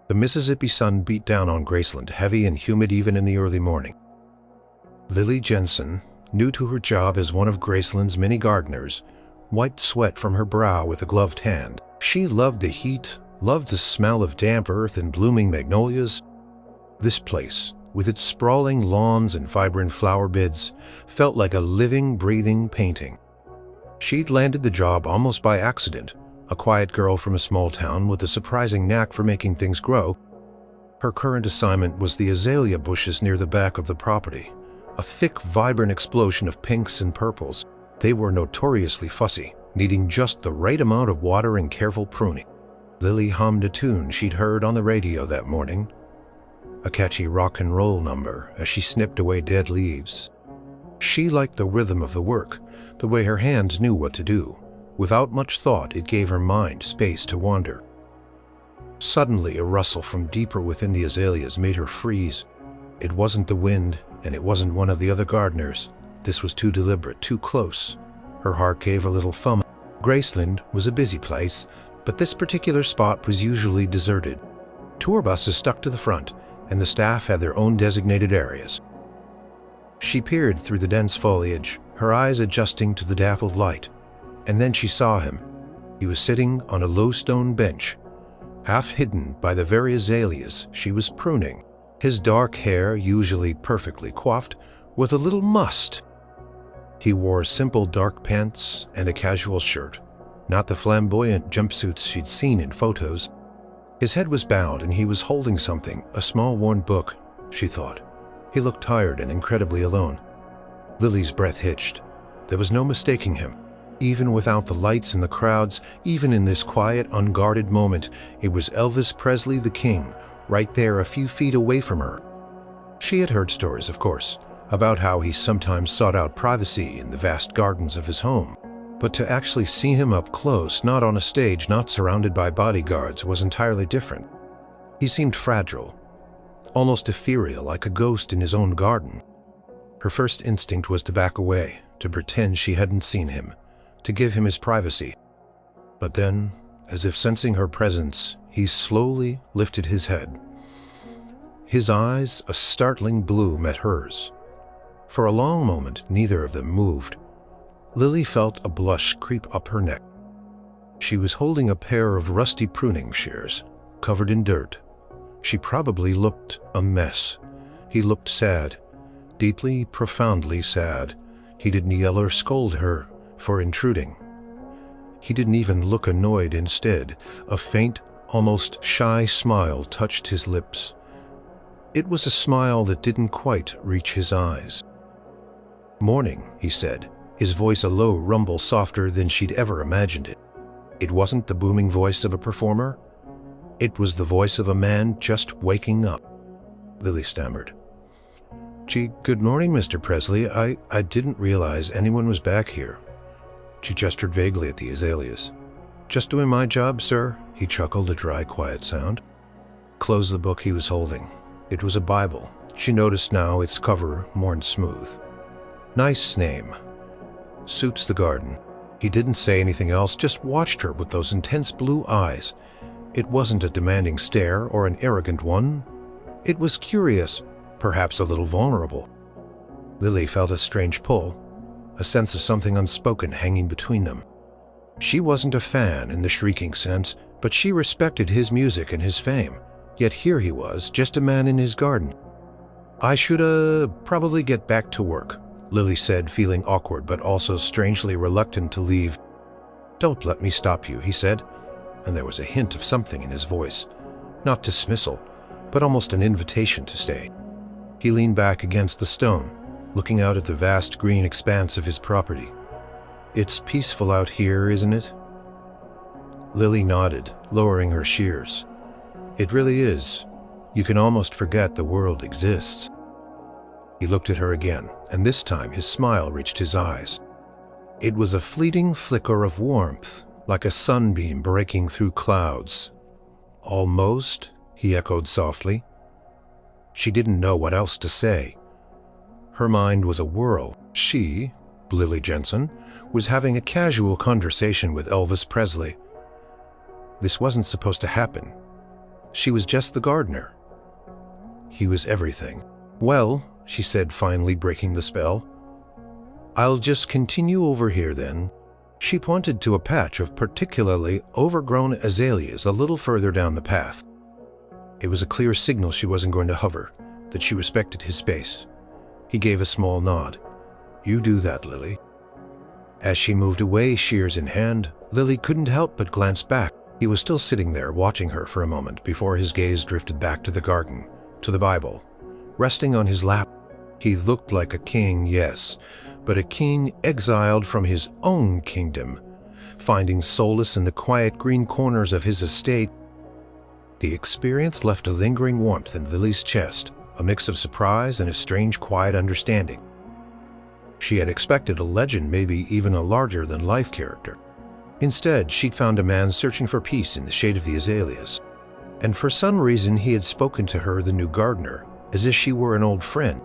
The Mississippi sun beat down on Graceland, heavy and humid even in the early morning. Lily Jensen, new to her job as one of Graceland's many gardeners, wiped sweat from her brow with a gloved hand. She loved the heat, loved the smell of damp earth and blooming magnolias. This place, with its sprawling lawns and vibrant flower beds, felt like a living, breathing painting. She'd landed the job almost by accident, a quiet girl from a small town with a surprising knack for making things grow. Her current assignment was the azalea bushes near the back of the property, a thick, vibrant explosion of pinks and purples. They were notoriously fussy, needing just the right amount of water and careful pruning. Lily hummed a tune she'd heard on the radio that morning, a catchy rock and roll number, as she snipped away dead leaves. She liked the rhythm of the work, the way her hands knew what to do. Without much thought, it gave her mind space to wander. Suddenly, a rustle from deeper within the azaleas made her freeze. It wasn't the wind, and it wasn't one of the other gardeners. This was too deliberate, too close. Her heart gave a little thump. Graceland was a busy place, but this particular spot was usually deserted. Tour buses stuck to the front, and the staff had their own designated areas. She peered through the dense foliage, her eyes adjusting to the dappled light, and then she saw him. He was sitting on a low stone bench, half hidden by the very azaleas she was pruning. His dark hair, usually perfectly coiffed, with a little mussed. He wore simple dark pants and a casual shirt, not the flamboyant jumpsuits she'd seen in photos. His head was bowed and he was holding something, a small worn book, she thought. He looked tired and incredibly alone. Lily's breath hitched. There was no mistaking him. Even without the lights and the crowds, even in this quiet, unguarded moment, it was Elvis Presley the King, right there a few feet away from her. She had heard stories, of course, about how he sometimes sought out privacy in the vast gardens of his home. But to actually see him up close, not on a stage, not surrounded by bodyguards, was entirely different. He seemed fragile, almost ethereal, like a ghost in his own garden. Her first instinct was to back away, to pretend she hadn't seen him, to give him his privacy. But then, as if sensing her presence, he slowly lifted his head. His eyes, a startling blue, met hers. For a long moment, neither of them moved. Lily felt a blush creep up her neck. She was holding a pair of rusty pruning shears, covered in dirt. She probably looked a mess. He looked sad, deeply, profoundly sad. He didn't yell or scold her for intruding. He didn't even look annoyed. Instead, a faint, almost shy smile touched his lips. It was a smile that didn't quite reach his eyes. "Morning," he said, his voice a low rumble softer than she'd ever imagined it. It wasn't the booming voice of a performer. It was the voice of a man just waking up. Lily stammered. "Gee, good morning, Mr. Presley. I didn't realize anyone was back here." She gestured vaguely at the azaleas. "Just doing my job, sir," he chuckled, a dry, quiet sound. Closed the book he was holding. It was a Bible. She noticed now its cover worn smooth. Nice name. Suits the garden. He didn't say anything else, just watched her with those intense blue eyes. It wasn't a demanding stare or an arrogant one. It was curious, perhaps a little vulnerable. Lily felt a strange pull, a sense of something unspoken hanging between them. She wasn't a fan in the shrieking sense, but she respected his music and his fame. Yet here he was, just a man in his garden. "I should probably get back to work," Lily said, feeling awkward but also strangely reluctant to leave. "Don't let me stop you," he said, and there was a hint of something in his voice. Not dismissal, but almost an invitation to stay. He leaned back against the stone, looking out at the vast green expanse of his property. "It's peaceful out here, isn't it?" Lily nodded, lowering her shears. "It really is. You can almost forget the world exists." He looked at her again, and this time his smile reached his eyes. It was a fleeting flicker of warmth, like a sunbeam breaking through clouds. "Almost?" he echoed softly. She didn't know what else to say. Her mind was a whirl. She, Lily Jensen, was having a casual conversation with Elvis Presley. This wasn't supposed to happen. She was just the gardener. He was everything. "Well," she said, finally breaking the spell, "I'll just continue over here then." She pointed to a patch of particularly overgrown azaleas a little further down the path. It was a clear signal she wasn't going to hover, that she respected his space. He gave a small nod. "You do that, Lily." As she moved away, shears in hand, Lily couldn't help but glance back. He was still sitting there, watching her for a moment before his gaze drifted back to the garden, to the Bible, resting on his lap. He looked like a king, yes, but a king exiled from his own kingdom, finding solace in the quiet green corners of his estate. The experience left a lingering warmth in Lily's chest, a mix of surprise and a strange quiet understanding. She had expected a legend, maybe even a larger-than-life character. Instead, she'd found a man searching for peace in the shade of the azaleas. And for some reason, he had spoken to her, the new gardener, as if she were an old friend.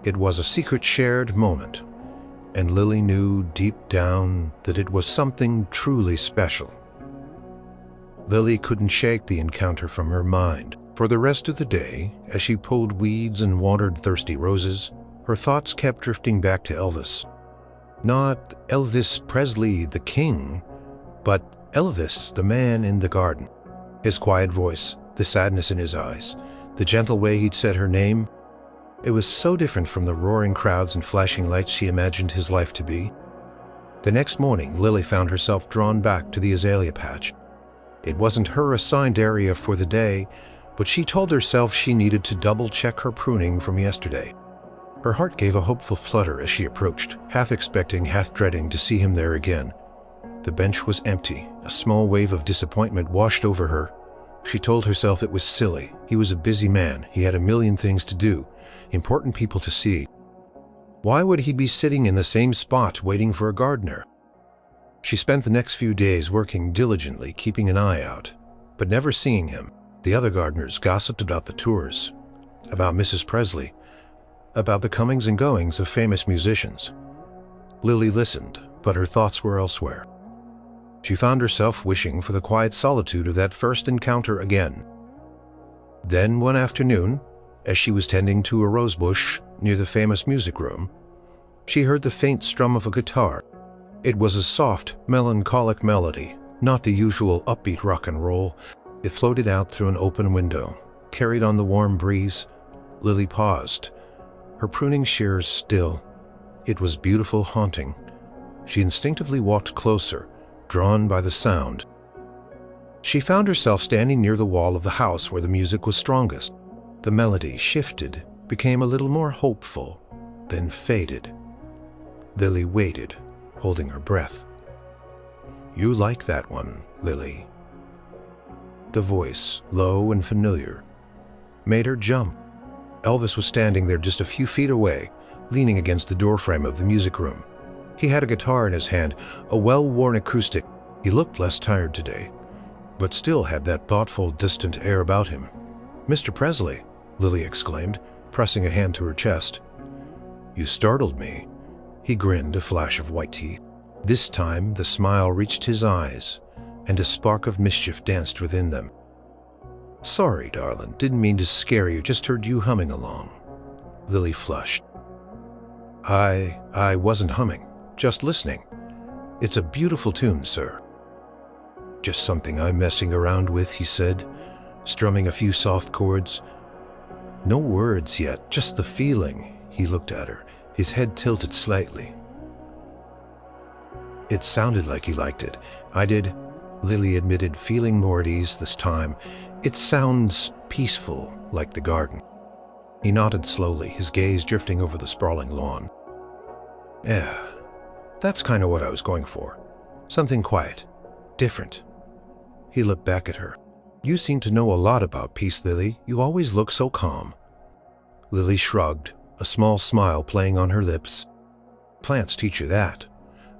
It was a secret shared moment, and Lily knew deep down that it was something truly special. Lily couldn't shake the encounter from her mind. For the rest of the day, as she pulled weeds and watered thirsty roses, her thoughts kept drifting back to Elvis. Not Elvis Presley, the king, but Elvis, the man in the garden. His quiet voice, the sadness in his eyes, the gentle way he'd said her name. It was so different from the roaring crowds and flashing lights she imagined his life to be. The next morning, Lily found herself drawn back to the azalea patch. It wasn't her assigned area for the day, but she told herself she needed to double-check her pruning from yesterday. Her heart gave a hopeful flutter as she approached, half expecting, half dreading to see him there again. The bench was empty. A small wave of disappointment washed over her. She told herself it was silly. He was a busy man. He had a million things to do, important people to see. Why would he be sitting in the same spot waiting for a gardener? She spent the next few days working diligently, keeping an eye out, but never seeing him. The other gardeners gossiped about the tours, about Mrs. Presley, about the comings and goings of famous musicians. Lily listened, but her thoughts were elsewhere. She found herself wishing for the quiet solitude of that first encounter again. Then one afternoon, as she was tending to a rosebush near the famous music room, she heard the faint strum of a guitar. It was a soft, melancholic melody, not the usual upbeat rock and roll. It floated out through an open window, carried on the warm breeze. Lily paused, her pruning shears still. It was beautiful, haunting. She instinctively walked closer, drawn by the sound. She found herself standing near the wall of the house where the music was strongest. The melody shifted, became a little more hopeful, then faded. Lily waited, holding her breath. "You like that one, Lily." The voice, low and familiar, made her jump. Elvis was standing there just a few feet away, leaning against the doorframe of the music room. He had a guitar in his hand, a well-worn acoustic. He looked less tired today, but still had that thoughtful, distant air about him. "Mr. Presley," Lily exclaimed, pressing a hand to her chest. "You startled me." He grinned, a flash of white teeth. This time the smile reached his eyes, and a spark of mischief danced within them. "Sorry, darling, didn't mean to scare you, just heard you humming along." Lily flushed. I wasn't humming, just listening. It's a beautiful tune, sir." "Just something I'm messing around with," he said, strumming a few soft chords. "No words yet, just the feeling." He looked at her, his head tilted slightly. "It sounded like you liked it." "I did," Lily admitted, feeling more at ease this time. "It sounds peaceful, like the garden." He nodded slowly, his gaze drifting over the sprawling lawn. "Yeah, that's kind of what I was going for. Something quiet, different." He looked back at her. "You seem to know a lot about peace, Lily. You always look so calm." Lily shrugged, a small smile playing on her lips. "Plants teach you that.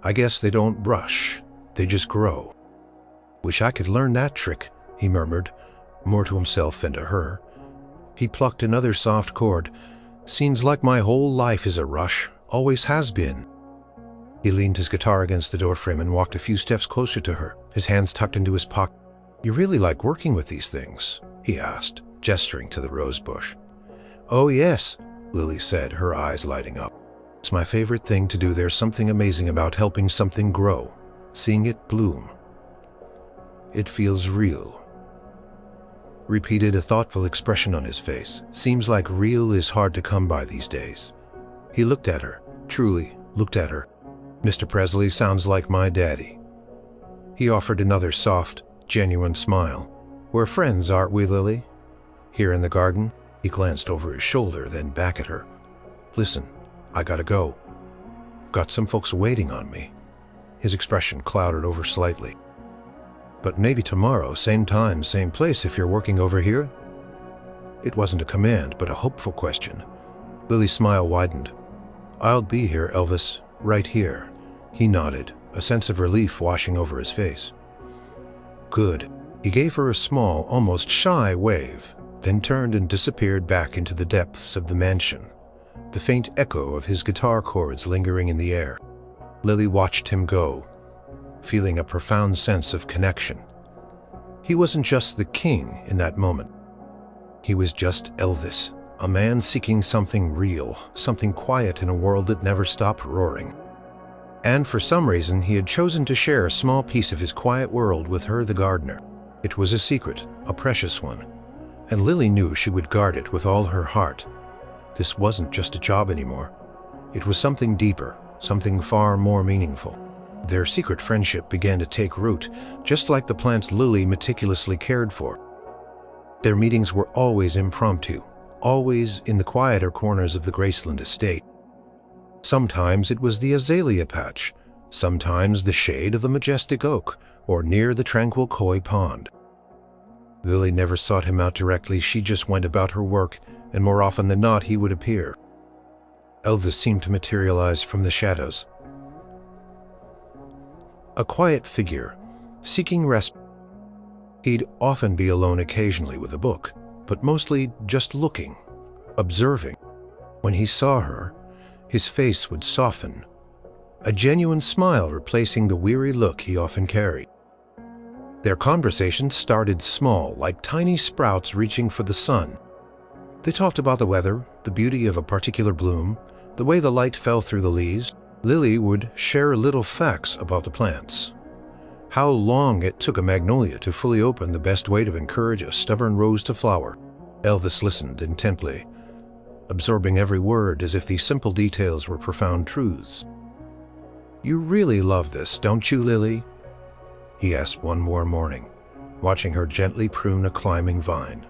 I guess they don't rush, they just grow." "Wish I could learn that trick," he murmured, more to himself than to her. He plucked another soft chord. "Seems like my whole life is a rush, always has been." He leaned his guitar against the doorframe and walked a few steps closer to her, his hands tucked into his pocket. "You really like working with these things." he asked, gesturing to the rose bush. "Oh yes," Lily said, her eyes lighting up. "It's my favorite thing to do. There's something amazing about helping something grow, seeing it bloom. It feels real." Repeated, a thoughtful expression on his face. Seems like real is hard to come by these days. He looked at her, truly looked at her. "Mr. Presley sounds like my daddy." He offered another soft, genuine smile. "We're friends, aren't we, Lily? Here in the garden?" He glanced over his shoulder, then back at her. "Listen, I gotta go. Got some folks waiting on me." His expression clouded over slightly. "But maybe tomorrow, same time, same place, if you're working over here?" It wasn't a command, but a hopeful question. Lily's smile widened. "I'll be here, Elvis, right here." He nodded, a sense of relief washing over his face. "Good." He gave her a small, almost shy wave, then turned and disappeared back into the depths of the mansion, the faint echo of his guitar chords lingering in the air. Lily watched him go, feeling a profound sense of connection. He wasn't just the king in that moment. He was just Elvis, a man seeking something real, something quiet in a world that never stopped roaring. And for some reason, he had chosen to share a small piece of his quiet world with her, the gardener. It was a secret, a precious one, and Lily knew she would guard it with all her heart. This wasn't just a job anymore. It was something deeper, something far more meaningful. Their secret friendship began to take root, just like the plants Lily meticulously cared for. Their meetings were always impromptu, always in the quieter corners of the Graceland estate. Sometimes it was the azalea patch, sometimes the shade of the majestic oak, or near the tranquil koi pond. Lily never sought him out directly. She just went about her work, and more often than not he would appear. Elvis seemed to materialize from the shadows. A quiet figure, seeking rest. He'd often be alone, occasionally with a book, but mostly just looking, observing. When he saw her, his face would soften, a genuine smile replacing the weary look he often carried. Their conversations started small, like tiny sprouts reaching for the sun. They talked about the weather, the beauty of a particular bloom, the way the light fell through the leaves. Lily would share little facts about the plants. How long it took a magnolia to fully open, the best way to encourage a stubborn rose to flower. Elvis listened intently, absorbing every word as if these simple details were profound truths. "You really love this, don't you, Lily?" he asked one more morning, watching her gently prune a climbing vine.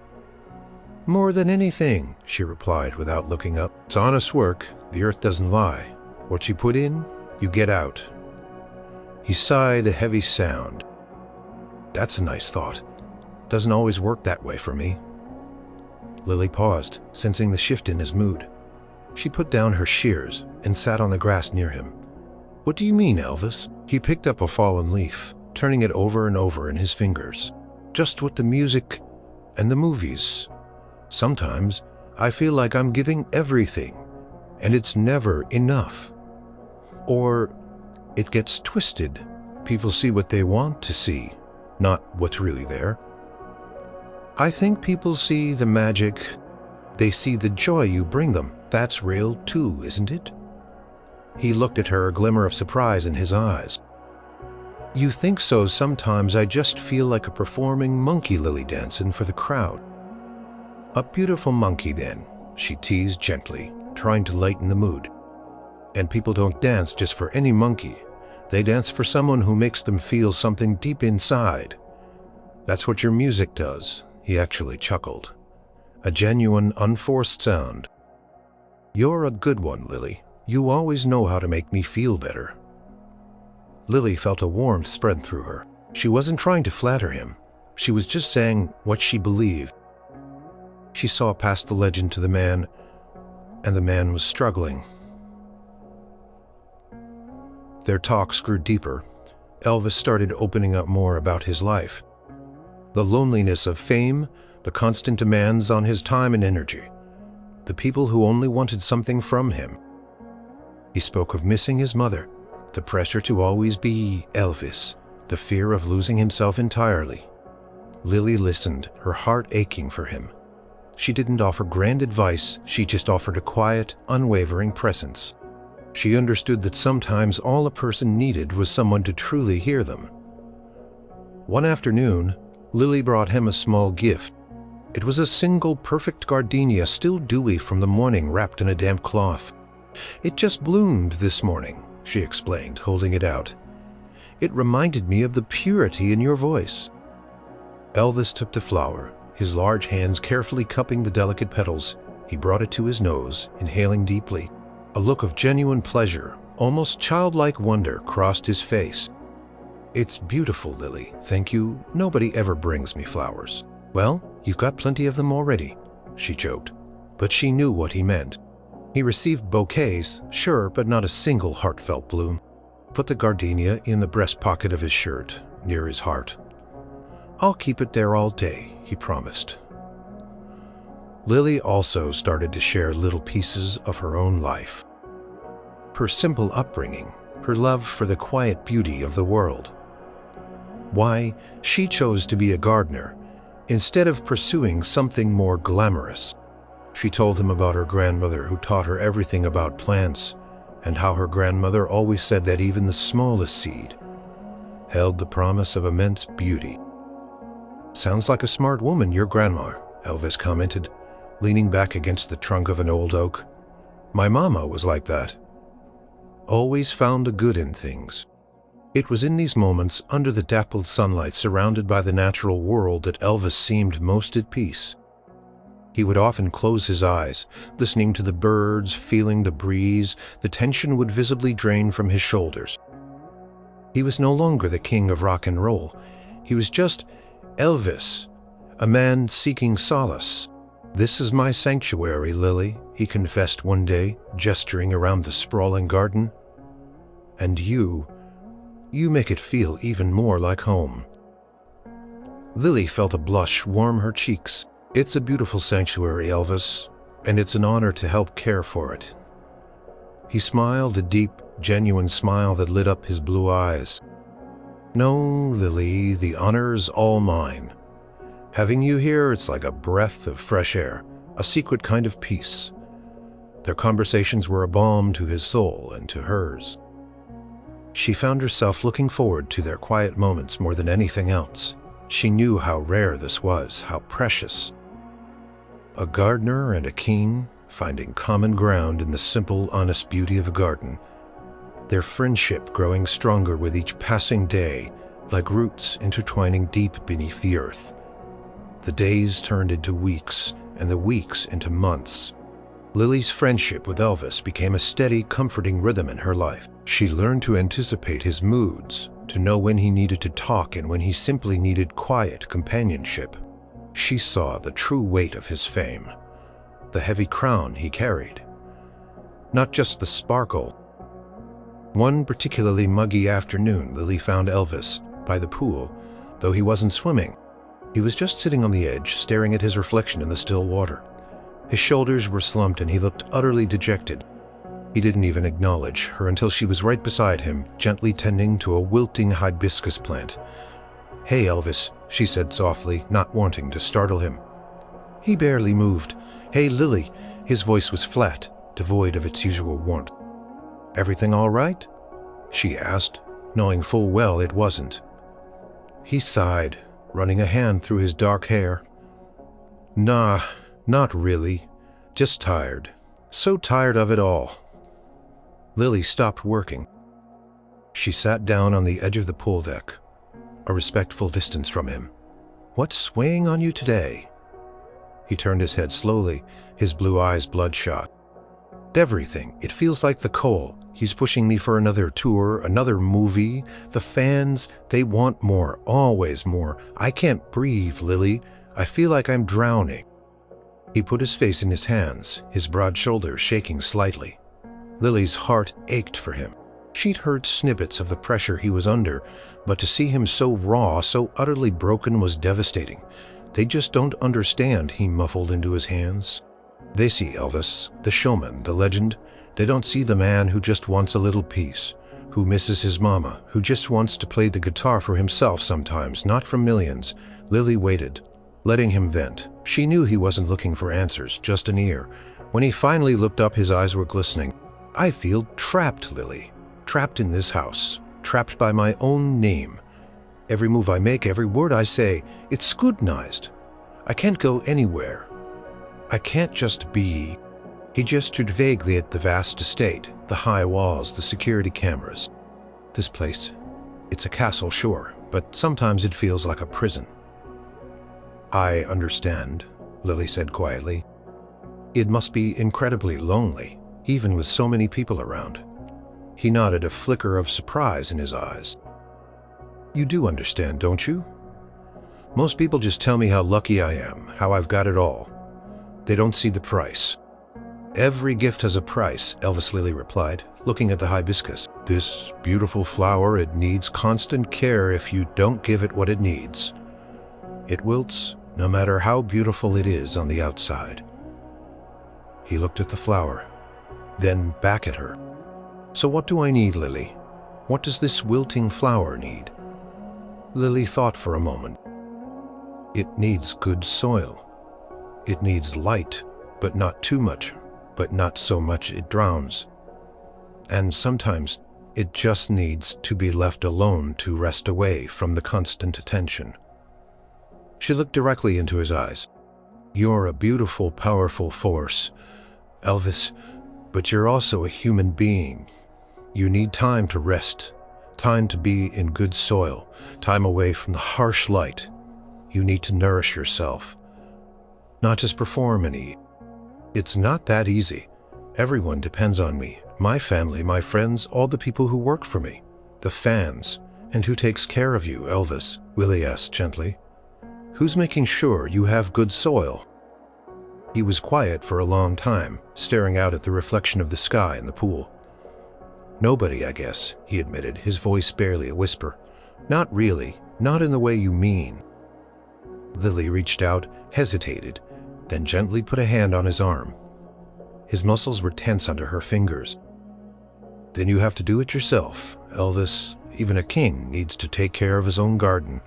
"More than anything," she replied without looking up. "It's honest work. The earth doesn't lie. What you put in, you get out." He sighed, a heavy sound. "That's a nice thought. Doesn't always work that way for me." Lily paused, sensing the shift in his mood. She put down her shears and sat on the grass near him. "What do you mean, Elvis?" He picked up a fallen leaf, turning it over and over in his fingers. "Just with the music and the movies. Sometimes I feel like I'm giving everything, and it's never enough. Or it gets twisted. People see what they want to see, not what's really there. I think people see the magic. They see the joy you bring them. That's real too, isn't it?" He looked at her, a glimmer of surprise in his eyes. "You think so? Sometimes I just feel like a performing monkey, Lily, dancing for the crowd." "A beautiful monkey, then," she teased gently, trying to lighten the mood. "And people don't dance just for any monkey. They dance for someone who makes them feel something deep inside. That's what your music does." He actually chuckled. A genuine, unforced sound. "You're a good one, Lily. You always know how to make me feel better." Lily felt a warmth spread through her. She wasn't trying to flatter him. She was just saying what she believed. She saw past the legend to the man, and the man was struggling. Their talks grew deeper. Elvis started opening up more about his life. The loneliness of fame, the constant demands on his time and energy, the people who only wanted something from him. He spoke of missing his mother, the pressure to always be Elvis, the fear of losing himself entirely. Lily listened, her heart aching for him. She didn't offer grand advice, she just offered a quiet, unwavering presence. She understood that sometimes all a person needed was someone to truly hear them. One afternoon, Lily brought him a small gift. It was a single perfect gardenia, still dewy from the morning, wrapped in a damp cloth. "It just bloomed this morning," she explained, holding it out. "It reminded me of the purity in your voice." Elvis took the flower, his large hands carefully cupping the delicate petals. He brought it to his nose, inhaling deeply. A look of genuine pleasure, almost childlike wonder, crossed his face. "It's beautiful, Lily, thank you. Nobody ever brings me flowers." "Well, you've got plenty of them already," she joked. But she knew what he meant. He received bouquets, sure, but not a single heartfelt bloom. Put the gardenia in the breast pocket of his shirt, near his heart. "I'll keep it there all day," he promised. Lily also started to share little pieces of her own life. Her simple upbringing, her love for the quiet beauty of the world. Why she chose to be a gardener, instead of pursuing something more glamorous. She told him about her grandmother who taught her everything about plants, and how her grandmother always said that even the smallest seed held the promise of immense beauty. "Sounds like a smart woman, your grandma," Elvis commented, leaning back against the trunk of an old oak. "My mama was like that. Always found the good in things." It was in these moments, under the dappled sunlight, surrounded by the natural world, that Elvis seemed most at peace. He would often close his eyes, listening to the birds, feeling the breeze. The tension would visibly drain from his shoulders. He was no longer the king of rock and roll. He was just Elvis, a man seeking solace. "This is my sanctuary, Lily," he confessed one day, gesturing around the sprawling garden. "And you make it feel even more like home." Lily felt a blush warm her cheeks. "It's a beautiful sanctuary, Elvis, and it's an honor to help care for it." He smiled, a deep, genuine smile that lit up his blue eyes. "No, Lily, the honor's all mine. Having you here, it's like a breath of fresh air, a secret kind of peace." Their conversations were a balm to his soul and to hers. She found herself looking forward to their quiet moments more than anything else. She knew how rare this was, how precious. A gardener and a king, finding common ground in the simple, honest beauty of a garden. Their friendship growing stronger with each passing day, like roots intertwining deep beneath the earth. The days turned into weeks, and the weeks into months. Lily's friendship with Elvis became a steady, comforting rhythm in her life. She learned to anticipate his moods, to know when he needed to talk and when he simply needed quiet companionship. She saw the true weight of his fame, the heavy crown he carried, not just the sparkle. One particularly muggy afternoon, Lily found Elvis by the pool, though he wasn't swimming. He was just sitting on the edge, staring at his reflection in the still water. His shoulders were slumped and he looked utterly dejected. He didn't even acknowledge her until she was right beside him, gently tending to a wilting hibiscus plant. "Hey, Elvis," she said softly, not wanting to startle him. He barely moved. "Hey, Lily." His voice was flat, devoid of its usual warmth. "Everything all right?" she asked, knowing full well it wasn't. He sighed, running a hand through his dark hair. "Nah, not really. Just tired. So tired of it all." Lily stopped working. She sat down on the edge of the pool deck, a respectful distance from him. "What's weighing on you today?" He turned his head slowly, his blue eyes bloodshot. "Everything. It feels like the coal. He's pushing me for another tour, another movie. The fans, they want more, always more. I can't breathe, Lily. I feel like I'm drowning." He put his face in his hands, his broad shoulders shaking slightly. Lily's heart ached for him. She'd heard snippets of the pressure he was under, but to see him so raw, so utterly broken was devastating. "They just don't understand," he muffled into his hands. "They see Elvis, the showman, the legend. They don't see the man who just wants a little peace, who misses his mama, who just wants to play the guitar for himself sometimes, not for millions. Lily waited, letting him vent. She knew he wasn't looking for answers, just an ear. When he finally looked up, his eyes were glistening. I feel trapped, Lily. Trapped in this house. Trapped by my own name. Every move I make, every word I say, it's scrutinized. I can't go anywhere. I can't just be. He gestured vaguely at the vast estate, the high walls, the security cameras. This place, it's a castle, sure, but sometimes it feels like a prison. I understand, Lily said quietly. It must be incredibly lonely, even with so many people around. He nodded, a flicker of surprise in his eyes. You do understand, don't you? Most people just tell me how lucky I am, how I've got it all. They don't see the price. Every gift has a price, Elvis, Lily replied, looking at the hibiscus. This beautiful flower, it needs constant care. If you don't give it what it needs, it wilts, no matter how beautiful it is on the outside. He looked at the flower, then back at her. So what do I need, Lily? What does this wilting flower need? Lily thought for a moment. It needs good soil. It needs light, but not too much, but not so much it drowns. And sometimes it just needs to be left alone to rest away from the constant attention. She looked directly into his eyes. You're a beautiful, powerful force, Elvis, but you're also a human being. You need time to rest, time to be in good soil, time away from the harsh light. You need to nourish yourself, not just perform and eat. It's not that easy. Everyone depends on me, my family, my friends, all the people who work for me, the fans. And who takes care of you, Elvis? Lily asked gently. Who's making sure you have good soil? He was quiet for a long time, staring out at the reflection of the sky in the pool. Nobody, I guess, he admitted, his voice barely a whisper. Not really, not in the way you mean. Lily reached out, hesitated, then gently put a hand on his arm. His muscles were tense under her fingers. Then you have to do it yourself, Elvis. Even a king needs to take care of his own garden.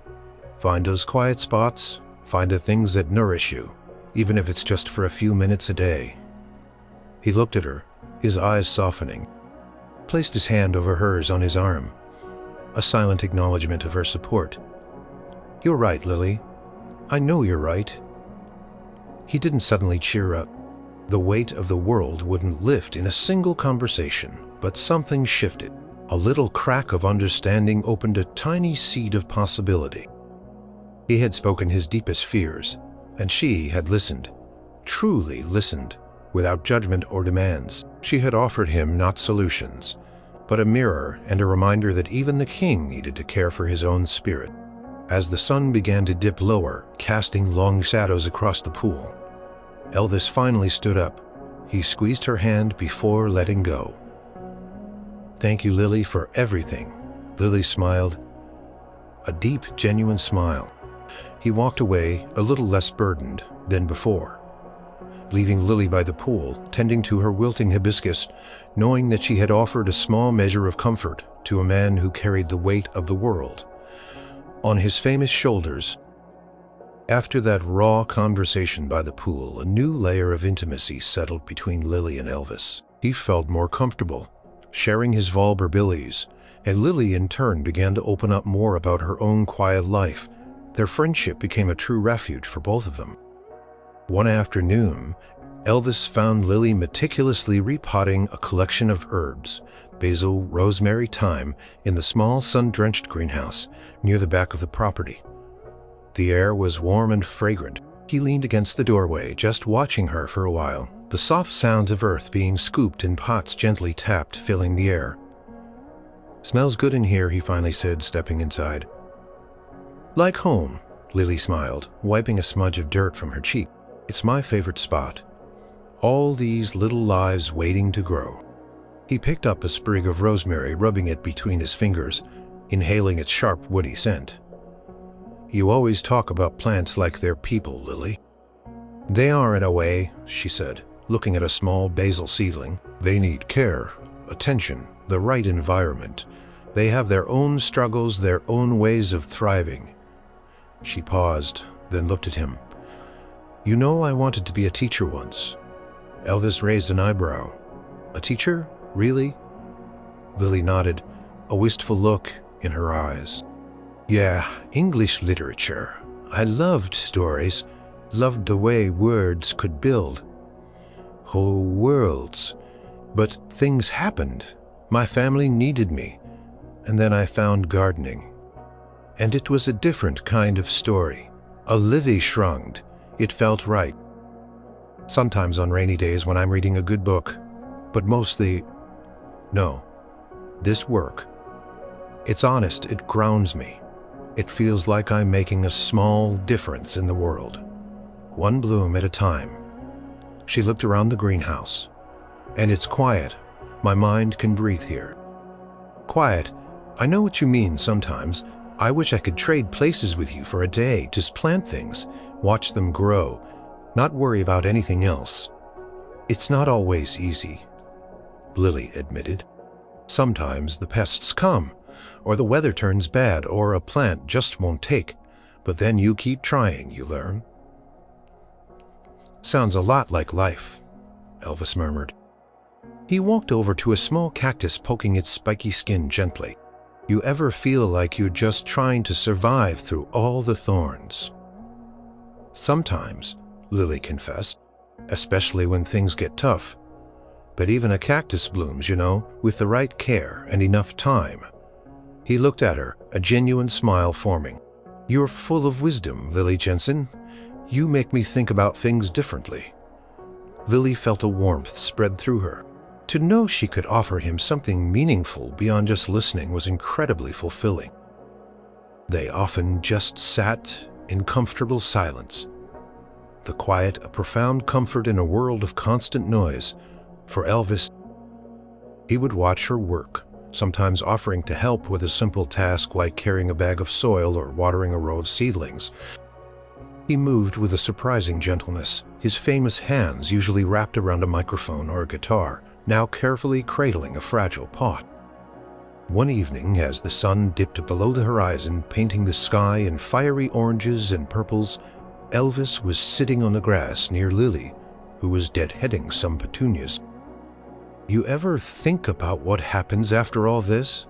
Find those quiet spots, find the things that nourish you, even if it's just for a few minutes a day. He looked at her, his eyes softening, placed his hand over hers on his arm, a silent acknowledgement of her support. You're right, Lily. I know you're right. He didn't suddenly cheer up. The weight of the world wouldn't lift in a single conversation, but something shifted. A little crack of understanding opened a tiny seed of possibility. He had spoken his deepest fears, and she had listened, truly listened, without judgment or demands. She had offered him not solutions, but a mirror and a reminder that even the king needed to care for his own spirit. As the sun began to dip lower, casting long shadows across the pool, Elvis finally stood up. He squeezed her hand before letting go. Thank you, Lily, for everything. Lily smiled, a deep, genuine smile. He walked away, a little less burdened than before, leaving Lily by the pool, tending to her wilting hibiscus, knowing that she had offered a small measure of comfort to a man who carried the weight of the world on his famous shoulders. After that raw conversation by the pool, a new layer of intimacy settled between Lily and Elvis. He felt more comfortable, sharing his vulnerabilities, and Lily in turn began to open up more about her own quiet life. Their friendship became a true refuge for both of them. One afternoon, Elvis found Lily meticulously repotting a collection of herbs, basil, rosemary, thyme, in the small sun-drenched greenhouse near the back of the property. The air was warm and fragrant. He leaned against the doorway, just watching her for a while, the soft sounds of earth being scooped in pots gently tapped, filling the air. Smells good in here, he finally said, stepping inside. Like home, Lily smiled, wiping a smudge of dirt from her cheek. It's my favorite spot. All these little lives waiting to grow. He picked up a sprig of rosemary, rubbing it between his fingers, inhaling its sharp, woody scent. You always talk about plants like they're people, Lily. They are in a way, she said, looking at a small basil seedling. They need care, attention, the right environment. They have their own struggles, their own ways of thriving. She paused, then looked at him. You know, I wanted to be a teacher once. Elvis raised an eyebrow. A teacher? Really? Lily nodded, a wistful look in her eyes. Yeah, English literature. I loved stories, loved the way words could build whole worlds. But things happened. My family needed me, and then I found gardening. And it was a different kind of story. A Livy shrugged. It felt right. Sometimes on rainy days when I'm reading a good book, but mostly, no. This work. It's honest, it grounds me. It feels like I'm making a small difference in the world. One bloom at a time. She looked around the greenhouse. And it's quiet. My mind can breathe here. Quiet. I know what you mean sometimes. I wish I could trade places with you for a day. Just plant things, watch them grow, not worry about anything else. It's not always easy, Lily admitted. Sometimes the pests come, or the weather turns bad, or a plant just won't take. But then you keep trying, you learn. Sounds a lot like life, Elvis murmured. He walked over to a small cactus, poking its spiky skin gently. You ever feel like you're just trying to survive through all the thorns? Sometimes, Lily confessed, especially when things get tough. But even a cactus blooms, you know, with the right care and enough time. He looked at her, a genuine smile forming. You're full of wisdom, Lily Jensen. You make me think about things differently. Lily felt a warmth spread through her. To know she could offer him something meaningful beyond just listening was incredibly fulfilling. They often just sat in comfortable silence. The quiet, a profound comfort in a world of constant noise. For Elvis, he would watch her work, sometimes offering to help with a simple task like carrying a bag of soil or watering a row of seedlings. He moved with a surprising gentleness, his famous hands usually wrapped around a microphone or a guitar, now carefully cradling a fragile pot. One evening, as the sun dipped below the horizon, painting the sky in fiery oranges and purples, Elvis was sitting on the grass near Lily, who was deadheading some petunias. You ever think about what happens after all this?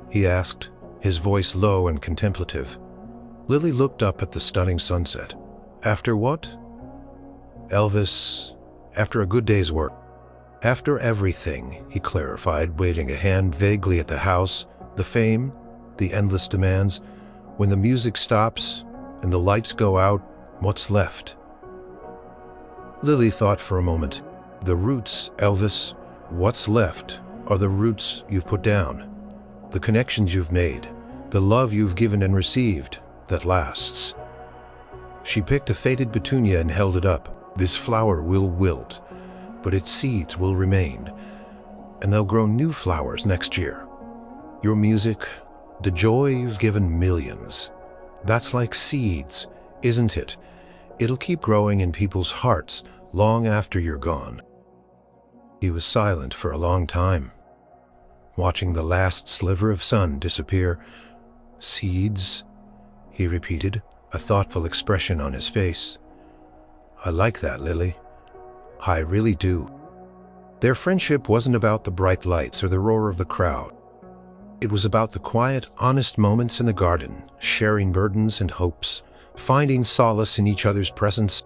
He asked, his voice low and contemplative. Lily looked up at the stunning sunset. After what? Elvis, after a good day's work. After everything, he clarified, waving a hand vaguely at the house, the fame, the endless demands. When the music stops and the lights go out, what's left? Lily thought for a moment. The roots, Elvis, what's left are the roots you've put down, the connections you've made, the love you've given and received that lasts. She picked a faded petunia and held it up. This flower will wilt, but its seeds will remain, and they'll grow new flowers next year. Your music, the joy you've given millions, that's like seeds, isn't it? It'll keep growing in people's hearts long after you're gone. He was silent for a long time, watching the last sliver of sun disappear. Seeds, he repeated, a thoughtful expression on his face. I like that, Lily. I really do. Their friendship wasn't about the bright lights or the roar of the crowd. It was about the quiet, honest moments in the garden, sharing burdens and hopes, finding solace in each other's presence.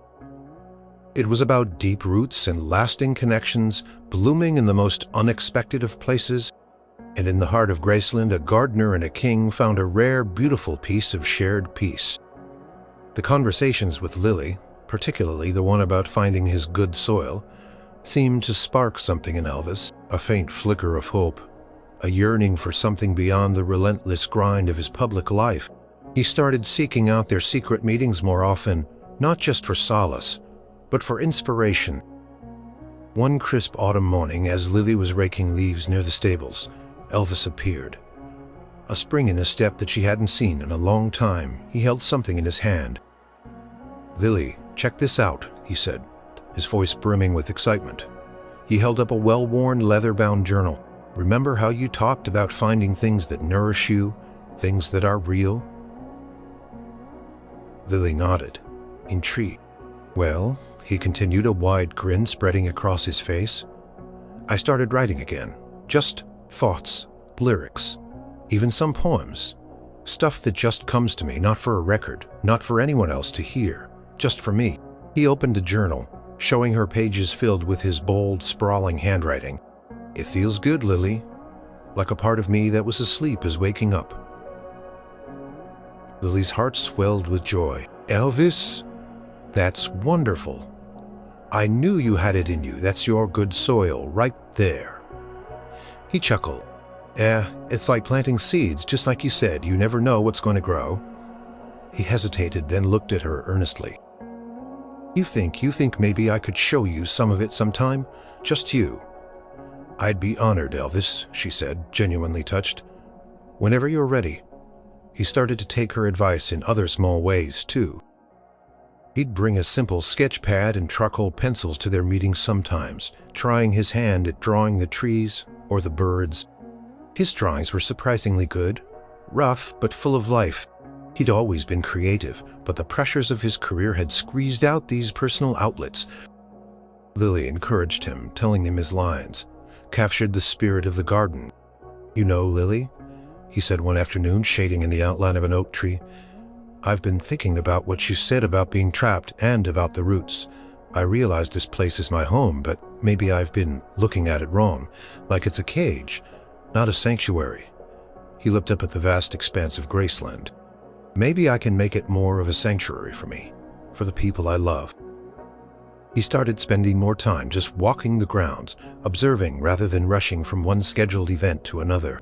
It was about deep roots and lasting connections, blooming in the most unexpected of places. And in the heart of Graceland, a gardener and a king found a rare, beautiful piece of shared peace. The conversations with Lily, particularly the one about finding his good soil, seemed to spark something in Elvis, a faint flicker of hope, a yearning for something beyond the relentless grind of his public life. He started seeking out their secret meetings more often, not just for solace, but for inspiration. One crisp autumn morning, as Lily was raking leaves near the stables, Elvis appeared. A spring in his step that she hadn't seen in a long time. He held something in his hand. Lily, check this out, he said, his voice brimming with excitement. He held up a well-worn, leather-bound journal. Remember how you talked about finding things that nourish you, things that are real?" Lily nodded, intrigued. "Well," he continued, a wide grin spreading across his face, "I started writing again. Just thoughts, lyrics, even some poems. Stuff that just comes to me, not for a record, not for anyone else to hear, just for me." He opened a journal, showing her pages filled with his bold, sprawling handwriting. "It feels good, Lily. Like a part of me that was asleep is waking up." Lily's heart swelled with joy. "Elvis, that's wonderful. I knew you had it in you. That's your good soil right there." He chuckled. It's like planting seeds, just like you said. You never know what's going to grow." He hesitated, then looked at her earnestly. You think maybe I could show you some of it sometime? Just you." "I'd be honored, Elvis," she said, genuinely touched. "Whenever you're ready." He started to take her advice in other small ways, too. He'd bring a simple sketch pad and charcoal pencils to their meetings sometimes, trying his hand at drawing the trees or the birds. His drawings were surprisingly good, rough but full of life. He'd always been creative, but the pressures of his career had squeezed out these personal outlets. Lily encouraged him, telling him his lines, captured the spirit of the garden. "You know, Lily," he said one afternoon, shading in the outline of an oak tree, "I've been thinking about what you said about being trapped and about the roots. I realize this place is my home, but maybe I've been looking at it wrong, like it's a cage, not a sanctuary." He looked up at the vast expanse of Graceland. "Maybe I can make it more of a sanctuary for me, for the people I love." He started spending more time just walking the grounds, observing rather than rushing from one scheduled event to another.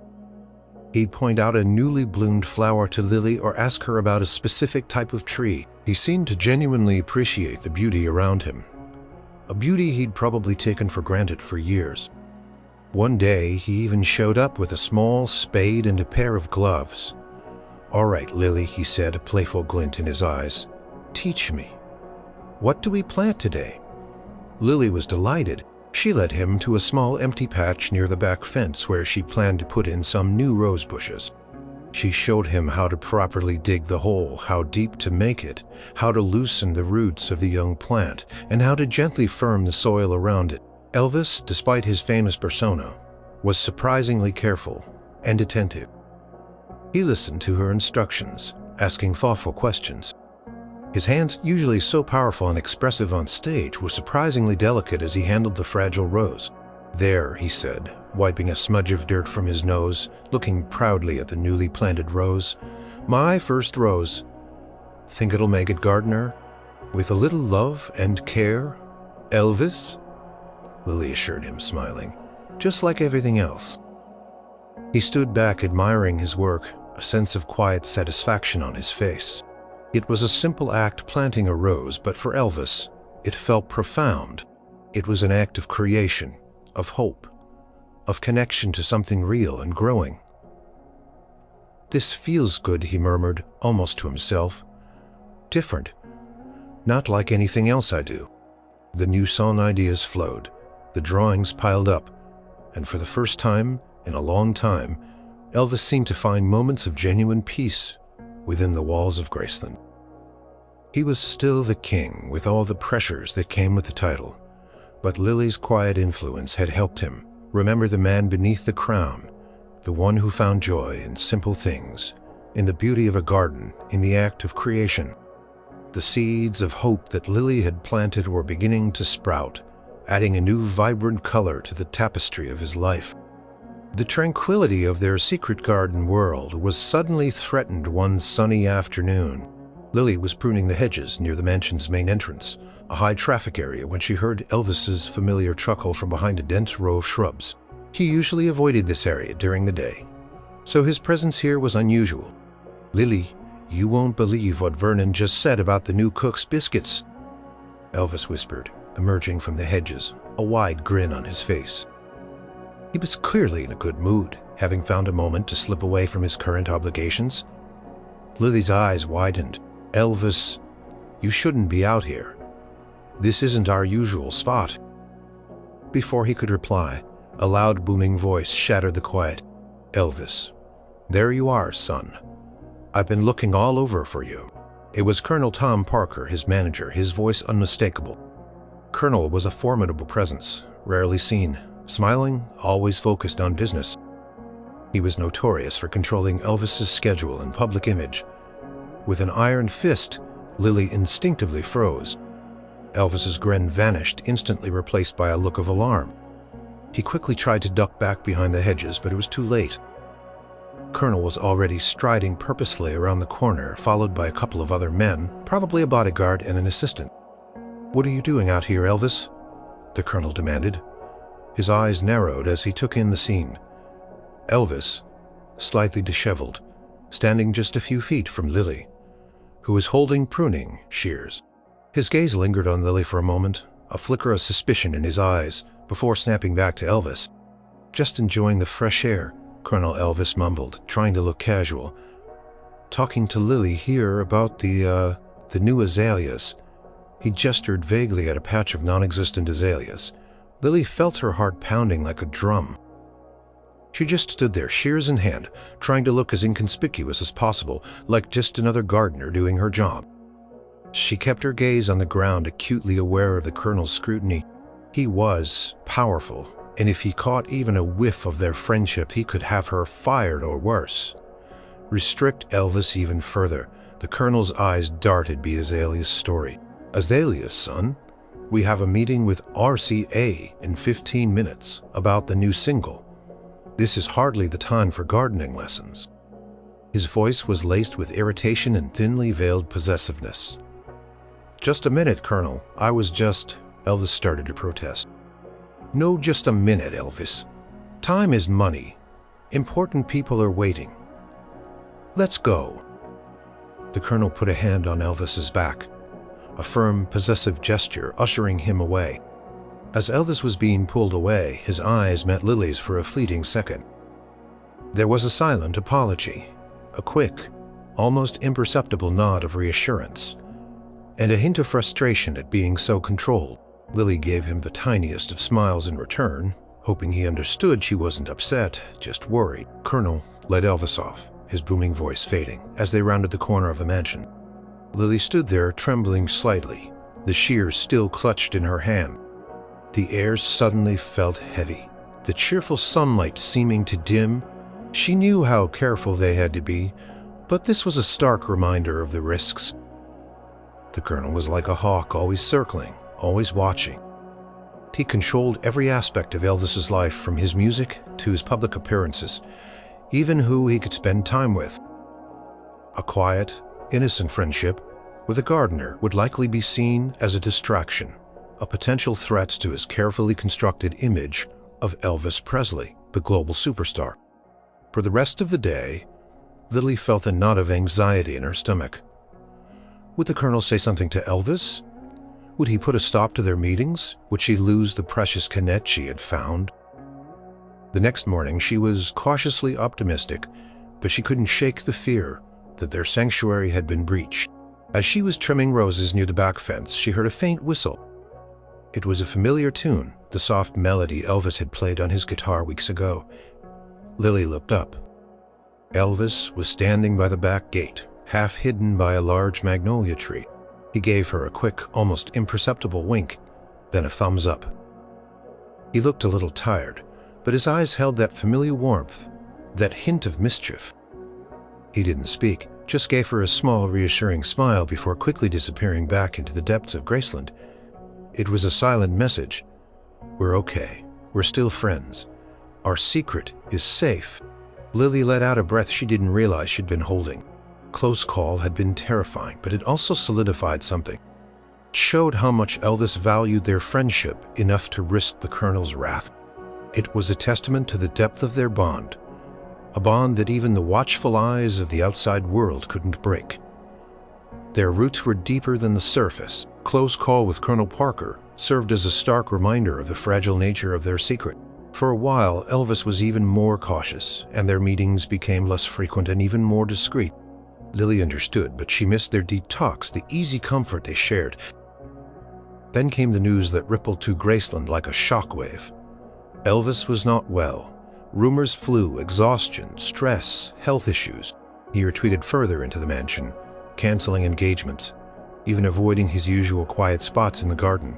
He'd point out a newly bloomed flower to Lily or ask her about a specific type of tree. He seemed to genuinely appreciate the beauty around him, a beauty he'd probably taken for granted for years. One day, he even showed up with a small spade and a pair of gloves. "All right, Lily," he said, a playful glint in his eyes. "Teach me. What do we plant today?" Lily was delighted. She led him to a small empty patch near the back fence where she planned to put in some new rose bushes. She showed him how to properly dig the hole, how deep to make it, how to loosen the roots of the young plant, and how to gently firm the soil around it. Elvis, despite his famous persona, was surprisingly careful and attentive. He listened to her instructions, asking thoughtful questions. His hands, usually so powerful and expressive on stage, were surprisingly delicate as he handled the fragile rose. "There," he said, wiping a smudge of dirt from his nose, looking proudly at the newly planted rose. "My first rose. Think it'll make it, gardener? With a little love and care, Elvis?" Lily assured him, smiling. "Just like everything else." He stood back, admiring his work, a sense of quiet satisfaction on his face. It was a simple act, planting a rose, but for Elvis, it felt profound. It was an act of creation, of hope, of connection to something real and growing. "This feels good," he murmured, almost to himself. "Different. Not like anything else I do." The new song ideas flowed, the drawings piled up, and for the first time in a long time, Elvis seemed to find moments of genuine peace within the walls of Graceland. He was still the king, with all the pressures that came with the title, but Lily's quiet influence had helped him remember the man beneath the crown, the one who found joy in simple things, in the beauty of a garden, in the act of creation. The seeds of hope that Lily had planted were beginning to sprout, adding a new vibrant color to the tapestry of his life. The tranquility of their secret garden world was suddenly threatened one sunny afternoon. Lily was pruning the hedges near the mansion's main entrance, a high-traffic area, when she heard Elvis's familiar chuckle from behind a dense row of shrubs. He usually avoided this area during the day, so his presence here was unusual. "Lily, you won't believe what Vernon just said about the new cook's biscuits," Elvis whispered, emerging from the hedges, a wide grin on his face. He was clearly in a good mood, having found a moment to slip away from his current obligations. Lily's eyes widened. "Elvis, you shouldn't be out here. This isn't our usual spot." Before he could reply, A loud booming voice shattered the quiet. "Elvis, there you are, son. I've been looking all over for you." It was Colonel Tom Parker, his manager, his voice unmistakable. Colonel was a formidable presence, rarely seen, smiling, always focused on business. He was notorious for controlling Elvis's schedule and public image. With an iron fist, Lily instinctively froze. Elvis's grin vanished, instantly replaced by a look of alarm. He quickly tried to duck back behind the hedges, but it was too late. Colonel was already striding purposefully around the corner, followed by a couple of other men, probably a bodyguard and an assistant. "What are you doing out here, Elvis?" the colonel demanded. His eyes narrowed as he took in the scene. Elvis, slightly disheveled, standing just a few feet from Lily, who was holding pruning shears. His gaze lingered on Lily for a moment, a flicker of suspicion in his eyes, before snapping back to Elvis. "Just enjoying the fresh air," Colonel Elvis mumbled, trying to look casual. "Talking to Lily here about the new azaleas." He gestured vaguely at a patch of non-existent azaleas. Lily felt her heart pounding like a drum. She just stood there, shears in hand, trying to look as inconspicuous as possible, like just another gardener doing her job. She kept her gaze on the ground, acutely aware of the colonel's scrutiny. He was powerful, and if he caught even a whiff of their friendship, he could have her fired or worse. Restrict Elvis even further. The colonel's eyes darted the azalea's story. "Azaleas, son. We have a meeting with RCA in 15 minutes about the new single. This is hardly the time for gardening lessons." His voice was laced with irritation and thinly veiled possessiveness. "Just a minute, Colonel. I was just—" Elvis started to protest. "No, just a minute, Elvis. Time is money. Important people are waiting. Let's go." The colonel put a hand on Elvis's back, a firm, possessive gesture ushering him away. As Elvis was being pulled away, his eyes met Lily's for a fleeting second. There was a silent apology, a quick, almost imperceptible nod of reassurance, and a hint of frustration at being so controlled. Lily gave him the tiniest of smiles in return, hoping he understood she wasn't upset, just worried. Colonel led Elvis off, his booming voice fading, as they rounded the corner of the mansion. Lily stood there, trembling slightly, the shears still clutched in her hand. The air suddenly felt heavy, the cheerful sunlight seeming to dim. She knew how careful they had to be, but this was a stark reminder of the risks. The colonel was like a hawk, always circling, always watching. He controlled every aspect of Elvis's life, from his music to his public appearances, even who he could spend time with. A quiet, innocent friendship with a gardener would likely be seen as a distraction, a potential threat to his carefully constructed image of Elvis Presley, the global superstar. For the rest of the day, Lily felt a knot of anxiety in her stomach. Would the colonel say something to Elvis? Would he put a stop to their meetings? Would she lose the precious connect she had found? The next morning she was cautiously optimistic, but she couldn't shake the fear that their sanctuary had been breached. As she was trimming roses near the back fence, she heard a faint whistle. It was a familiar tune, the soft melody Elvis had played on his guitar weeks ago. Lily looked up. Elvis was standing by the back gate, half hidden by a large magnolia tree. He gave her a quick, almost imperceptible wink, then a thumbs up. He looked a little tired, but his eyes held that familiar warmth, that hint of mischief. He didn't speak, just gave her a small, reassuring smile before quickly disappearing back into the depths of Graceland. It was a silent message. We're okay. We're still friends. Our secret is safe. Lily let out a breath she didn't realize she'd been holding. Close call had been terrifying, but it also solidified something. It showed how much Elvis valued their friendship enough to risk the colonel's wrath. It was a testament to the depth of their bond, a bond that even the watchful eyes of the outside world couldn't break. Their roots were deeper than the surface. Close call with Colonel Parker served as a stark reminder of the fragile nature of their secret. For a while, Elvis was even more cautious, and their meetings became less frequent and even more discreet. Lily understood, but she missed their deep talks, the easy comfort they shared. Then came the news that rippled to Graceland like a shockwave. Elvis was not well. Rumors flew, exhaustion, stress, health issues. He retreated further into the mansion, canceling engagements, even avoiding his usual quiet spots in the garden.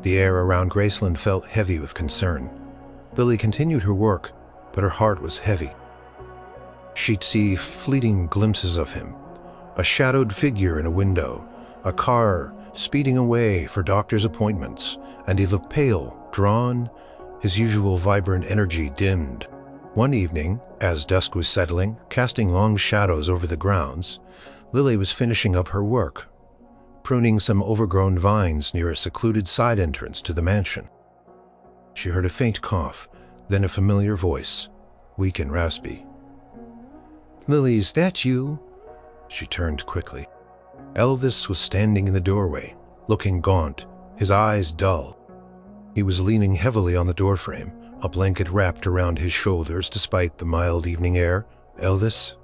The air around Graceland felt heavy with concern. Lily continued her work, but her heart was heavy. She'd see fleeting glimpses of him, a shadowed figure in a window, a car speeding away for doctor's appointments, and he looked pale, drawn, his usual vibrant energy dimmed. One evening, as dusk was settling, casting long shadows over the grounds, Lily was finishing up her work, pruning some overgrown vines near a secluded side entrance to the mansion. She heard a faint cough, then a familiar voice, weak and raspy. "Lily, is that you?" She turned quickly. Elvis was standing in the doorway, looking gaunt, his eyes dull. He was leaning heavily on the doorframe, a blanket wrapped around his shoulders despite the mild evening air. "Elvis?"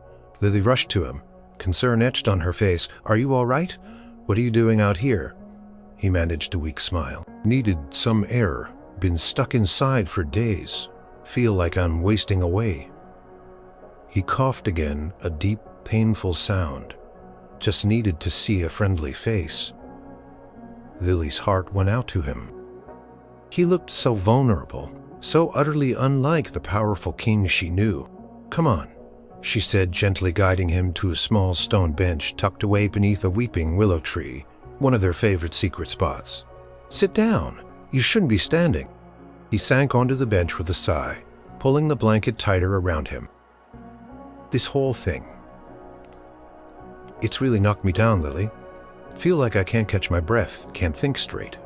Lily rushed to him, concern etched on her face. "Are you all right? What are you doing out here?" He managed a weak smile. "Needed some air. Been stuck inside for days. Feel like I'm wasting away." He coughed again, a deep, painful sound. Just needed to see a friendly face. Lily's heart went out to him. He looked so vulnerable, so utterly unlike the powerful king she knew. "Come on," she said, gently guiding him to a small stone bench tucked away beneath a weeping willow tree, one of their favorite secret spots. "Sit down. You shouldn't be standing." He sank onto the bench with a sigh, pulling the blanket tighter around him. "This whole thing, it's really knocked me down, Lily. Feel like I can't catch my breath, can't think straight."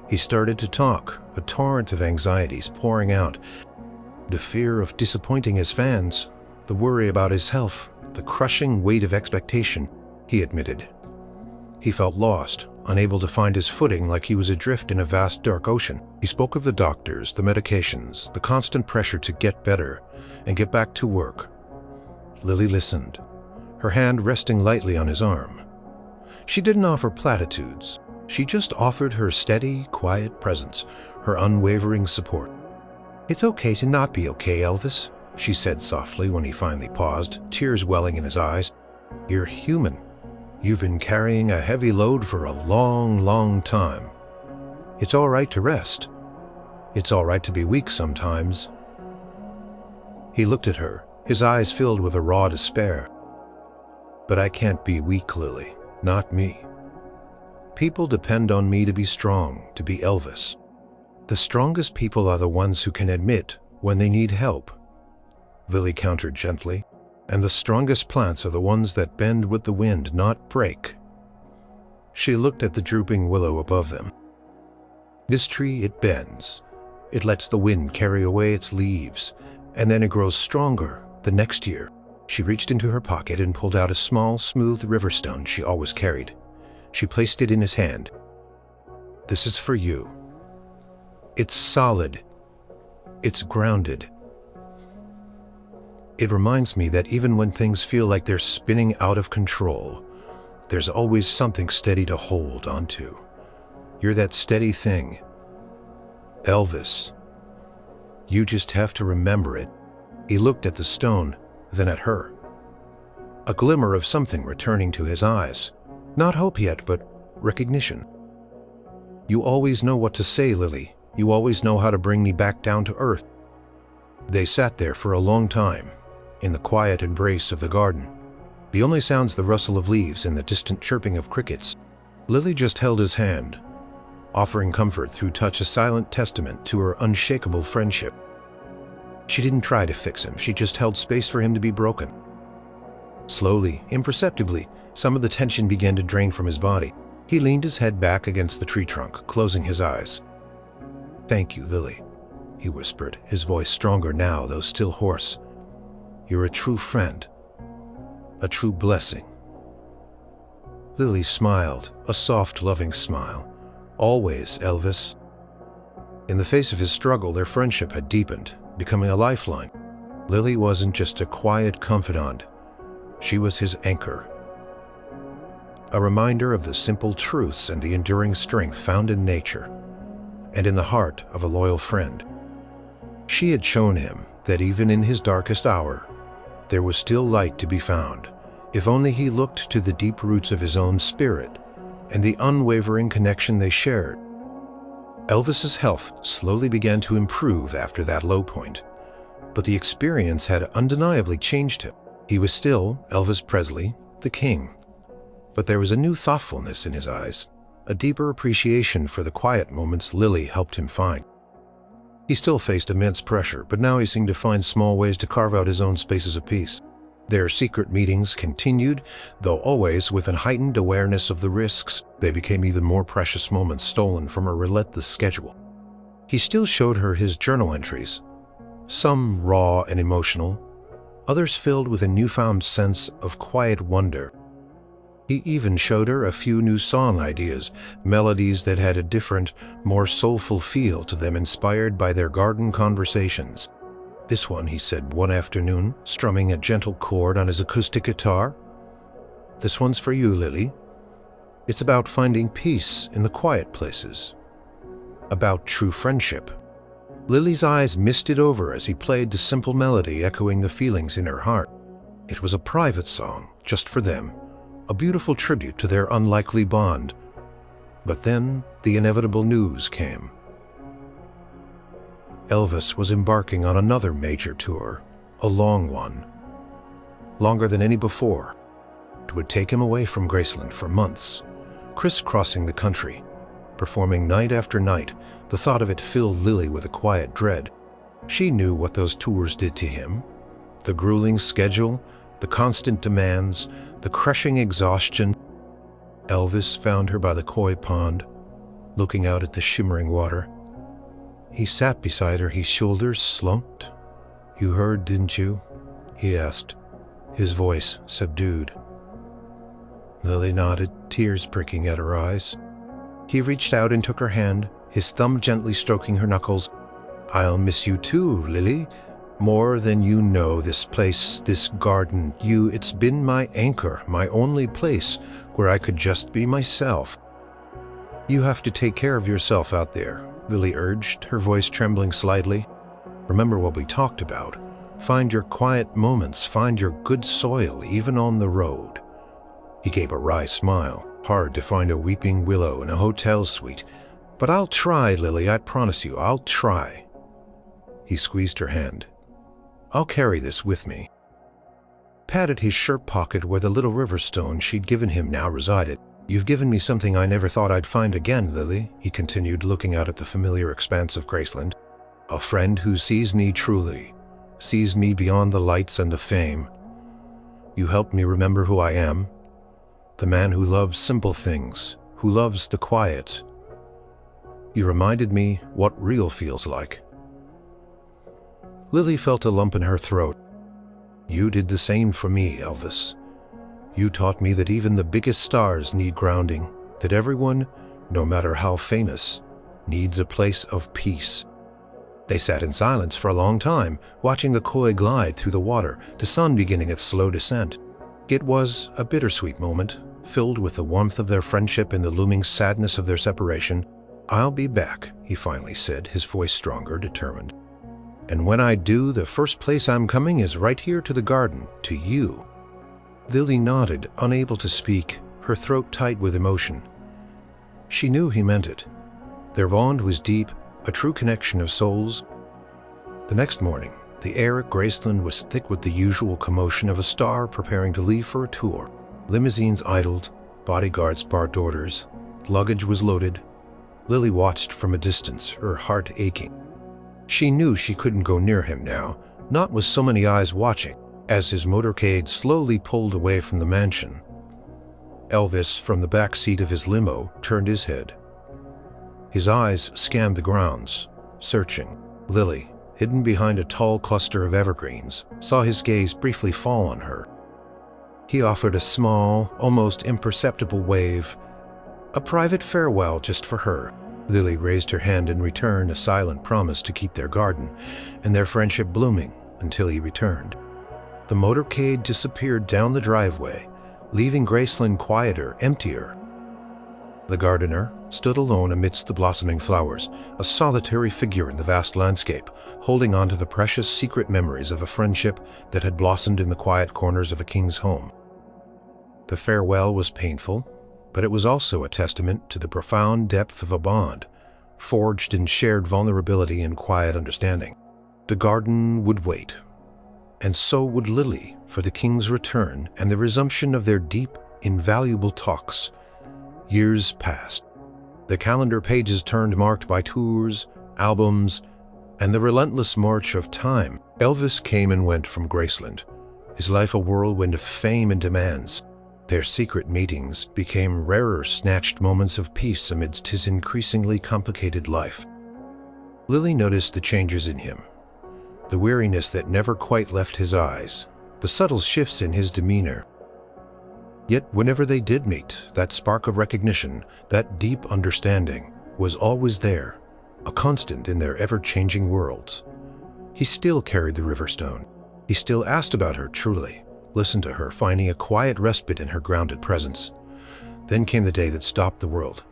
He started to talk, a torrent of anxieties pouring out. The fear of disappointing his fans, the worry about his health, the crushing weight of expectation, he admitted. He felt lost, unable to find his footing, like he was adrift in a vast dark ocean. He spoke of the doctors, the medications, the constant pressure to get better and get back to work. Lily listened, her hand resting lightly on his arm. She didn't offer platitudes. She just offered her steady, quiet presence, her unwavering support. "It's okay to not be okay, Elvis," she said softly when he finally paused, tears welling in his eyes. "You're human. You've been carrying a heavy load for a long, long time. It's all right to rest. It's all right to be weak sometimes." He looked at her, his eyes filled with a raw despair. "But I can't be weak, Lily. Not me. People depend on me to be strong, to be Elvis. The strongest people are the ones who can admit when they need help," Lily countered gently. "And the strongest plants are the ones that bend with the wind, not break." She looked at the drooping willow above them. "This tree, it bends. It lets the wind carry away its leaves, and then it grows stronger the next year." She reached into her pocket and pulled out a small, smooth riverstone she always carried. She placed it in his hand. "This is for you. It's solid. It's grounded. It reminds me that even when things feel like they're spinning out of control, there's always something steady to hold onto. You're that steady thing. Elvis. You just have to remember it." He looked at the stone, then at her. A glimmer of something returning to his eyes. Not hope yet, but recognition. "You always know what to say, Lily. You always know how to bring me back down to earth." They sat there for a long time, in the quiet embrace of the garden. The only sounds the rustle of leaves and the distant chirping of crickets. Lily just held his hand, offering comfort through touch, a silent testament to her unshakable friendship. She didn't try to fix him, she just held space for him to be broken. Slowly, imperceptibly, some of the tension began to drain from his body. He leaned his head back against the tree trunk, closing his eyes. "Thank you, Lily," he whispered, his voice stronger now, though still hoarse. "You're a true friend, a true blessing." Lily smiled, a soft, loving smile. "Always, Elvis." In the face of his struggle, their friendship had deepened, becoming a lifeline. Lily wasn't just a quiet confidant. She was his anchor. A reminder of the simple truths and the enduring strength found in nature. and in the heart of a loyal friend. She had shown him that even in his darkest hour, there was still light to be found, if only he looked to the deep roots of his own spirit and the unwavering connection they shared. Elvis's health slowly began to improve after that low point, but the experience had undeniably changed him. He was still Elvis Presley, the king, but there was a new thoughtfulness in his eyes, a deeper appreciation for the quiet moments Lily helped him find. He still faced immense pressure, but now he seemed to find small ways to carve out his own spaces of peace. Their secret meetings continued, though always with a heightened awareness of the risks. They became even more precious moments stolen from her relentless schedule. He still showed her his journal entries, some raw and emotional, others filled with a newfound sense of quiet wonder. He even showed her a few new song ideas, melodies that had a different, more soulful feel to them, inspired by their garden conversations. "This one," he said one afternoon, strumming a gentle chord on his acoustic guitar. "This one's for you, Lily. It's about finding peace in the quiet places. About true friendship." Lily's eyes misted over as he played the simple melody, echoing the feelings in her heart. It was a private song, just for them, a beautiful tribute to their unlikely bond. But then the inevitable news came. Elvis was embarking on another major tour, a long one, longer than any before. It would take him away from Graceland for months, crisscrossing the country, performing night after night. The thought of it filled Lily with a quiet dread. She knew what those tours did to him. The grueling schedule, the constant demands, the crushing exhaustion. Elvis found her by the koi pond, looking out at the shimmering water. He sat beside her, his shoulders slumped. "You heard, didn't you?" he asked, his voice subdued. Lily nodded, tears pricking at her eyes. He reached out and took her hand, his thumb gently stroking her knuckles. "I'll miss you too, Lily. More than you know, this place, this garden, it's been my anchor, my only place where I could just be myself." "You have to take care of yourself out there," Lily urged, her voice trembling slightly. "Remember what we talked about. Find your quiet moments, find your good soil, even on the road." He gave a wry smile. "Hard to find a weeping willow in a hotel suite. But I'll try, Lily, I promise you, I'll try." He squeezed her hand. "I'll carry this with me." Patted his shirt pocket where the little river stone she'd given him now resided. "You've given me something I never thought I'd find again, Lily," he continued, looking out at the familiar expanse of Graceland. "A friend who sees me truly, sees me beyond the lights and the fame. You helped me remember who I am, the man who loves simple things, who loves the quiet. You reminded me what real feels like." Lily felt a lump in her throat. "You did the same for me, Elvis. You taught me that even the biggest stars need grounding, that everyone, no matter how famous, needs a place of peace." They sat in silence for a long time, watching the koi glide through the water, the sun beginning its slow descent. It was a bittersweet moment, filled with the warmth of their friendship and the looming sadness of their separation. "I'll be back," he finally said, his voice stronger, determined. "And when I do, the first place I'm coming is right here to the garden, to you." Lily nodded, unable to speak, her throat tight with emotion. She knew he meant it. Their bond was deep, a true connection of souls. The next morning, the air at Graceland was thick with the usual commotion of a star preparing to leave for a tour. Limousines idled, bodyguards barked orders, luggage was loaded. Lily watched from a distance, her heart aching. She knew she couldn't go near him now, not with so many eyes watching. As his motorcade slowly pulled away from the mansion, Elvis, from the back seat of his limo, turned his head. His eyes scanned the grounds, searching. Lily, hidden behind a tall cluster of evergreens, saw his gaze briefly fall on her. He offered a small, almost imperceptible wave, a private farewell just for her. Lily raised her hand in return, a silent promise to keep their garden and their friendship blooming until he returned. The motorcade disappeared down the driveway, leaving Graceland quieter, emptier. The gardener, stood alone amidst the blossoming flowers, a solitary figure in the vast landscape, holding on to the precious secret memories of a friendship that had blossomed in the quiet corners of a king's home. The farewell was painful, but it was also a testament to the profound depth of a bond, forged in shared vulnerability and quiet understanding. The garden would wait, and so would Lily, for the king's return and the resumption of their deep, invaluable talks. Years passed. The calendar pages turned marked by tours, albums, and the relentless march of time. Elvis came and went from Graceland, his life a whirlwind of fame and demands. Their secret meetings became rarer snatched moments of peace amidst his increasingly complicated life. Lily noticed the changes in him, the weariness that never quite left his eyes, the subtle shifts in his demeanor. Yet whenever they did meet, that spark of recognition, that deep understanding, was always there, a constant in their ever-changing worlds. He still carried the Riverstone. He still asked about her truly, listened to her, finding a quiet respite in her grounded presence. Then came the day that stopped the world,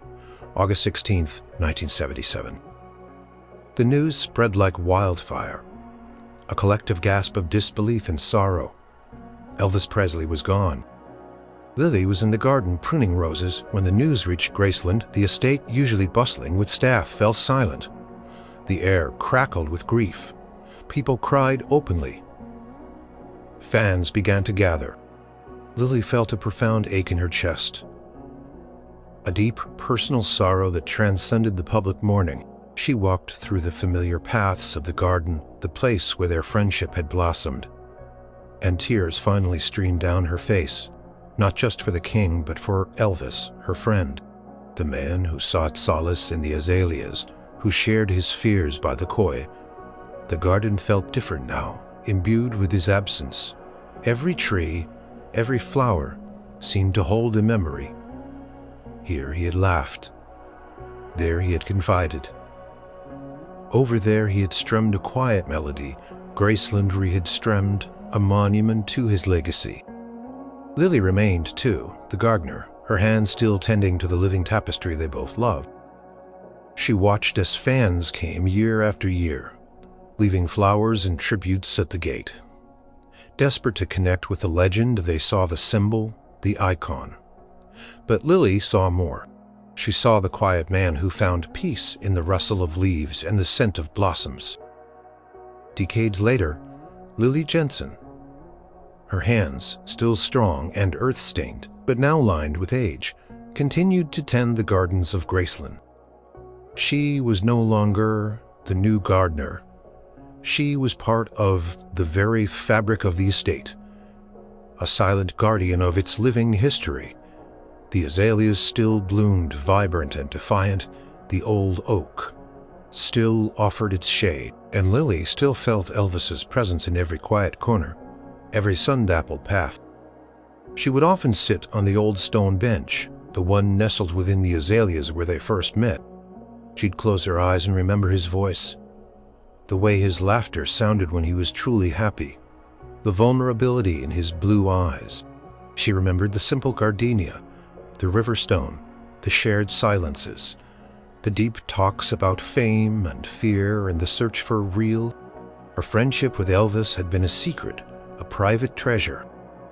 August 16th, 1977. The news spread like wildfire, a collective gasp of disbelief and sorrow. Elvis Presley was gone. Lily was in the garden pruning roses when the news reached Graceland. The estate, usually bustling with staff, fell silent. The air crackled with grief. People cried openly. Fans began to gather. Lily felt a profound ache in her chest, a deep personal sorrow that transcended the public mourning. She walked through the familiar paths of the garden, the place where their friendship had blossomed, and tears finally streamed down her face. Not just for the king, but for Elvis, her friend, the man who sought solace in the azaleas, who shared his fears by the koi. The garden felt different now, imbued with his absence. Every tree, every flower, seemed to hold a memory. Here he had laughed. There he had confided. Over there he had strummed a quiet melody. Graceland had strummed a monument to his legacy. Lily remained, too, the gardener, her hands still tending to the living tapestry they both loved. She watched as fans came year after year, leaving flowers and tributes at the gate. Desperate to connect with the legend, they saw the symbol, the icon. But Lily saw more. She saw the quiet man who found peace in the rustle of leaves and the scent of blossoms. Decades later, Lily Jensen, her hands still strong and earth-stained, but now lined with age, continued to tend the gardens of Graceland. She was no longer the new gardener. She was part of the very fabric of the estate, a silent guardian of its living history. The azaleas still bloomed vibrant and defiant. The old oak still offered its shade, and Lily still felt Elvis's presence in every quiet corner, every sun-dappled path. She would often sit on the old stone bench, the one nestled within the azaleas where they first met. She'd close her eyes and remember his voice, the way his laughter sounded when he was truly happy, the vulnerability in his blue eyes. She remembered the simple gardenia, the riverstone, the shared silences, the deep talks about fame and fear and the search for real. Her friendship with Elvis had been a secret, a private treasure.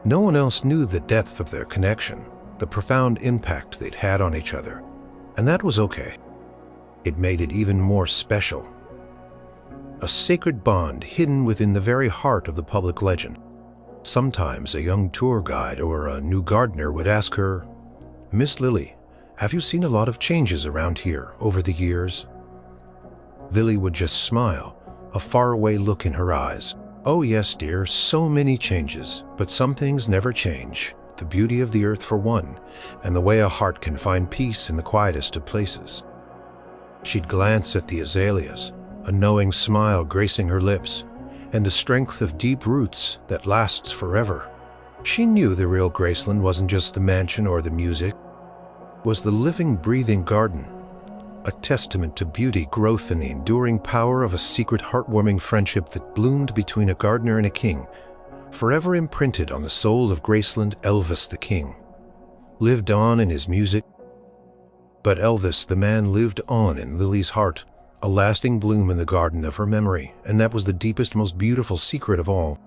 No one else knew the depth of their connection, the profound impact they'd had on each other. And that was okay. It made it even more special. A sacred bond hidden within the very heart of the public legend. Sometimes a young tour guide or a new gardener would ask her, "Miss Lily, have you seen a lot of changes around here over the years?" Lily would just smile, a faraway look in her eyes. "Oh yes, dear, so many changes, but some things never change. The beauty of the earth for one, and the way a heart can find peace in the quietest of places." She'd glance at the azaleas, a knowing smile gracing her lips, and the strength of deep roots that lasts forever. She knew the real Graceland wasn't just the mansion or the music, was the living, breathing garden, a testament to beauty, growth, and the enduring power of a secret, heartwarming friendship that bloomed between a gardener and a king, forever imprinted on the soul of Graceland. Elvis the King lived on in his music, But Elvis the man lived on in Lily's heart, a lasting bloom in the garden of her memory, and that was the deepest, most beautiful secret of all.